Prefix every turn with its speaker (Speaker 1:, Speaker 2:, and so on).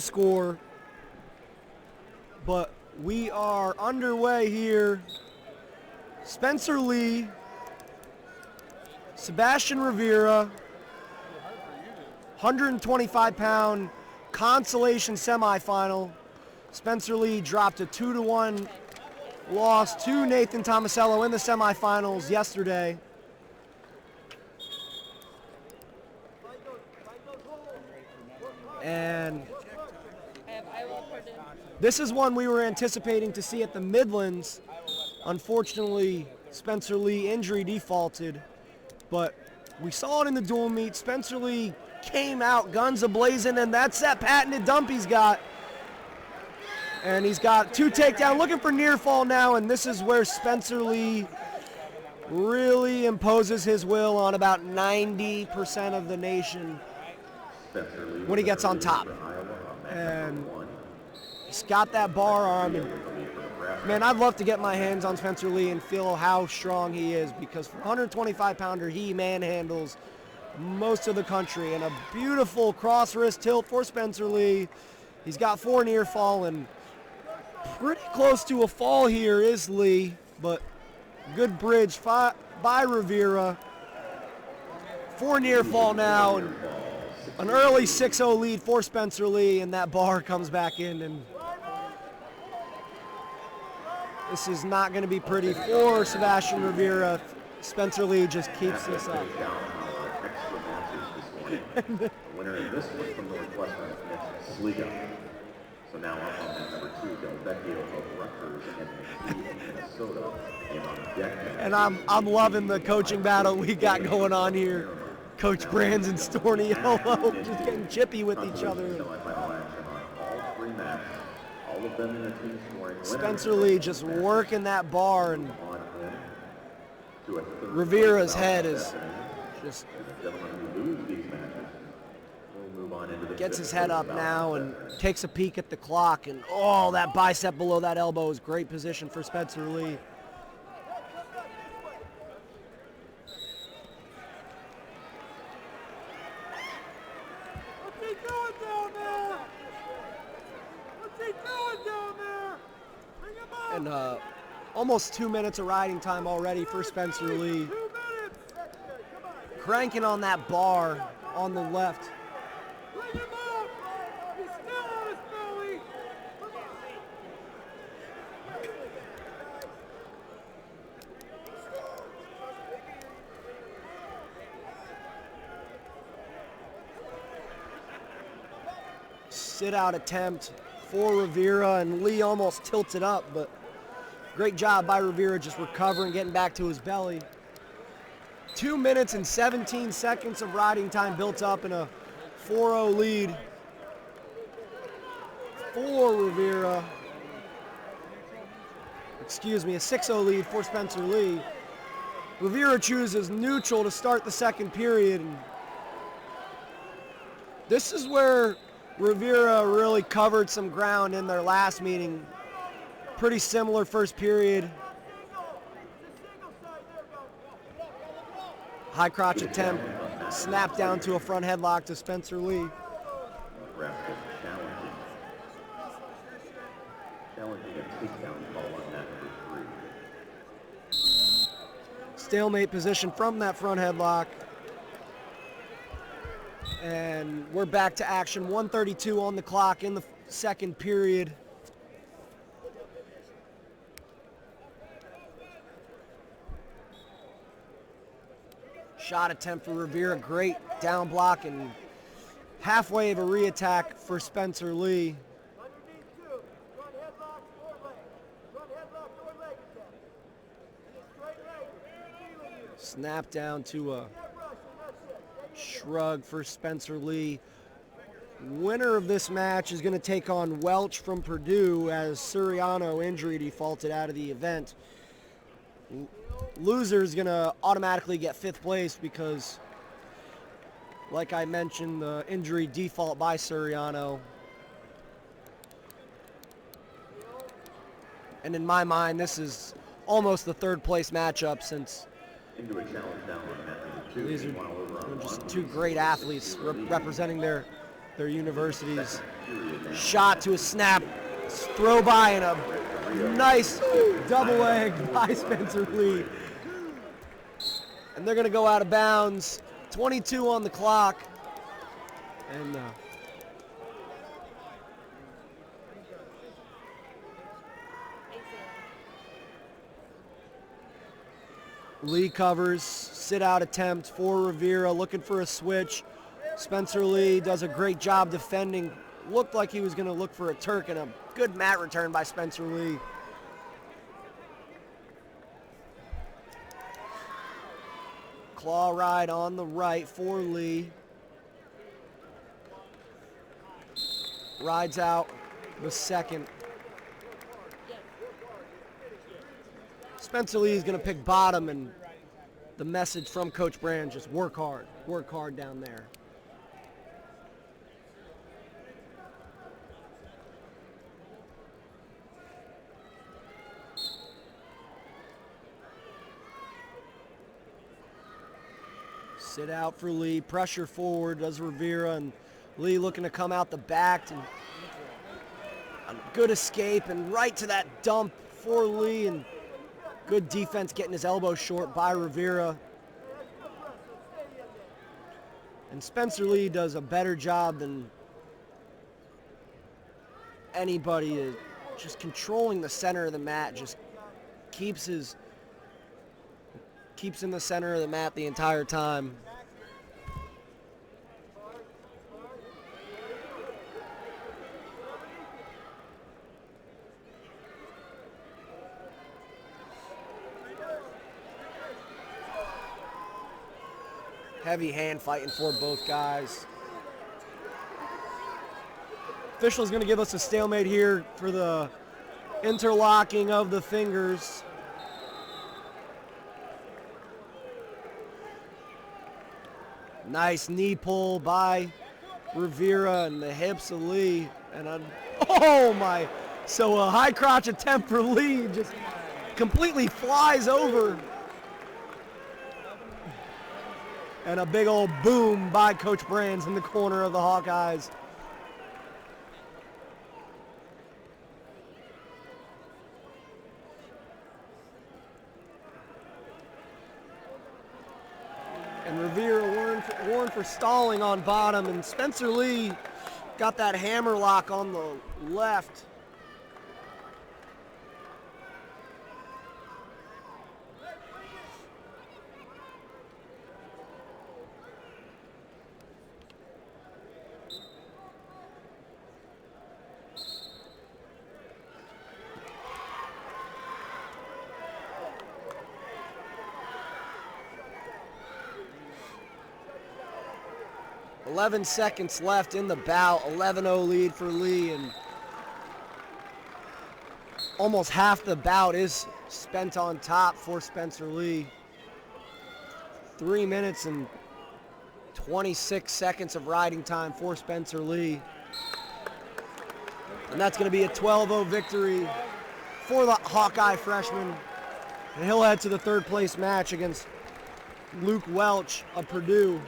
Speaker 1: score, but we are underway here. Spencer Lee, Sebastian Rivera, 125-pound consolation semifinal. Spencer Lee dropped a 2-1 loss to Nathan Tomasello in the semifinals yesterday. And this is one we were anticipating to see at the Midlands. Unfortunately, Spencer Lee injury defaulted, but we saw it in the dual meet. Spencer Lee came out guns a-blazing, and that's that patented dump he's got. And he's got 2 takedown, looking for near fall now, and this is where Spencer Lee really imposes his will on about 90% of the nation when he gets on top. And he's got that bar arm. And man, I'd love to get my hands on Spencer Lee and feel how strong he is, because for 125-pounder, he manhandles most of the country. And a beautiful cross wrist tilt for Spencer Lee. He's got 4 near fall, and pretty close to a fall here is Lee, but good bridge by Rivera. 4 near fall now, and an early 6-0 lead for Spencer Lee, and that bar comes back in, and this is not going to be pretty for Sebastian Rivera. Spencer Lee just keeps this up.
Speaker 2: The winner of this was from Northwestern, Sligo. So now up on that number 2, Del Vecchio of Rutgers and Minnesota.
Speaker 1: And I'm loving the coaching battle we got going on here. Coach Brands and Storniolo just getting chippy with each other. Spencer Lee just working that bar, and Rivera's head is just gets his head up now and takes a peek at the clock, and oh, that bicep below that elbow is great position for Spencer Lee. And almost 2 minutes of riding time already for Spencer Lee. Cranking on that bar on the left. Sit out attempt for Rivera, and Lee almost tilted up, but great job by Rivera just recovering, getting back to his belly. 2 minutes and 17 seconds of riding time built up in a 4-0 lead for Rivera. Excuse me, a 6-0 lead for Spencer Lee. Rivera chooses neutral to start the second period. This is where Rivera really covered some ground in their last meeting. Pretty similar first period. High crotch attempt, snap down to a front headlock to Spencer Lee. Stalemate position from that front headlock. And we're back to action. 1:32 on the clock in the second period. Shot attempt for Rivera, great down block, and halfway of a re-attack for Spencer Lee. Snap down to a shrug for Spencer Lee. Winner of this match is going to take on Welch from Purdue, as Suriano injury defaulted out of the event. Loser is going to automatically get 5th place because, like I mentioned, the injury default by Suriano. And in my mind, this is almost the 3rd place matchup, since these are just 2 great athletes representing their their universities. Shot to a snap, throw by, and a nice double leg by Spencer Lee. And they're going to go out of bounds. 22 on the clock. And Lee covers, sit-out attempt for Rivera, looking for a switch. Spencer Lee does a great job defending. Looked like he was going to look for a Turk, and a good mat return by Spencer Lee. Claw ride on the right for Lee. Rides out the second. Spencer Lee is going to pick bottom, and the message from Coach Brand, just work hard down there. Sit out for Lee, pressure forward does Rivera, and Lee looking to come out the back. And a good escape, and right to that dump for Lee, and good defense getting his elbow short by Rivera. And Spencer Lee does a better job than anybody at just controlling the center of the mat, just keeps in the center of the mat the entire time. Heavy hand fighting for both guys. Official's going to give us a stalemate here for the interlocking of the fingers. Nice knee pull by Rivera and the hips of Lee. And oh my! So a high crotch attempt for Lee just completely flies over. And a big old boom by Coach Brands in the corner of the Hawkeyes. And Rivera warned for stalling on bottom, and Spencer Lee got that hammer lock on the left. .11 seconds left in the bout, 11-0 lead for Lee, and almost half the bout is spent on top for Spencer Lee. 3 minutes and 26 seconds of riding time for Spencer Lee. And that's going to be a 12-0 victory for the Hawkeye freshman. And he'll head to the third place match against Luke Welch of Purdue.